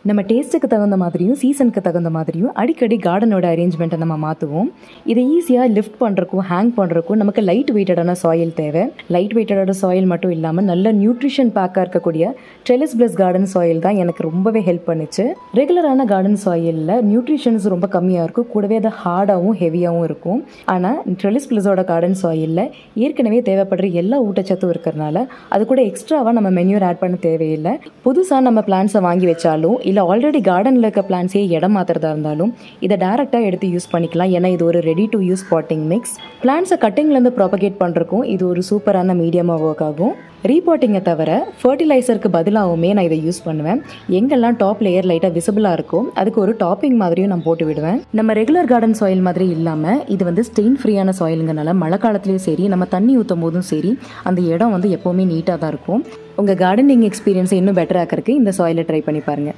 நம்ம டேஸ்ட்டுக்கு தகுந்த மாதிரியும் சீசனுக்கு தகுந்த மாதிரியும் அடிக்கடி கார்டனோட அரேஞ்ச்மெண்ட்டை நம்ம மாற்றுவோம். இதை ஈஸியாக லிஃப்ட் பண்ணுறக்கும் ஹேங் பண்ணுறக்கும் நமக்கு லைட் வெயிட்டடான சாயில் தேவை. லைட் வெயிட்டடான சாயில் மட்டும் இல்லாமல் நல்ல நியூட்ரிஷன் பேக்காக இருக்கக்கூடிய ட்ரெலிஸ் பிளஸ் கார்டன் சாயில் தான் எனக்கு ரொம்பவே ஹெல்ப் பண்ணுச்சு. ரெகுலரான கார்டன் சாயிலில் நியூட்ரிஷன்ஸ் ரொம்ப கம்மியாக இருக்கும், கூடவே அது ஹார்டாகவும் ஹெவியாகவும் இருக்கும். ஆனால் ட்ரெலிஸ் பிளஸோட கார்டன் சாயிலில் ஏற்கனவே தேவைப்படுற எல்லா ஊட்டச்சத்தும் இருக்கிறதுனால அது கூட எக்ஸ்ட்ராவாக நம்ம மென்யூர் ஆட் பண்ண தேவையில்லை. புதுசாக நம்ம பிளான்ஸை வாங்கி வச்சாலும் இல்லை ஆல்ரெடி கார்டனில் இருக்க பிளான்ஸே இடம் மாற்றுறதா இருந்தாலும் இதை டேரெக்டாக எடுத்து யூஸ் பண்ணிக்கலாம். ஏன்னா இது ஒரு ready to use potting mix. பிளான்ஸை கட்டிங்லேருந்து ப்ராபகேட் பண்ணுறக்கும் இது ஒரு சூப்பரான மீடியமாக ஒர்க் ஆகும். ரீபாட்டிங்கை தவிர ஃபர்டிலைசருக்கு பதிலாகவுமே நான் இதை யூஸ் பண்ணுவேன். எங்கெல்லாம் டாப் லேயர் லைட்டாக விசிபிளாக இருக்கும் அதுக்கு ஒரு டாப்பிங் மாதிரியும் நான் போட்டு விடுவேன். நம்ம ரெகுலர் கார்டன் சாயில் மாதிரி இல்லாமல் இது ஸ்டெயின் ஃப்ரீயான சாயிலுங்கனால மழை காலத்துலேயும் சரி நம்ம தண்ணி ஊற்றும் போதும் சரி அந்த இடம் எப்போவுமே நீட்டாக தான் இருக்கும். உங்கள் கார்டனிங் எக்ஸ்பீரியன்ஸை இன்னும் பெட்டர் ஆக்கிறதுக்கு இந்த சாயிலை ட்ரை பண்ணி பாருங்கள்.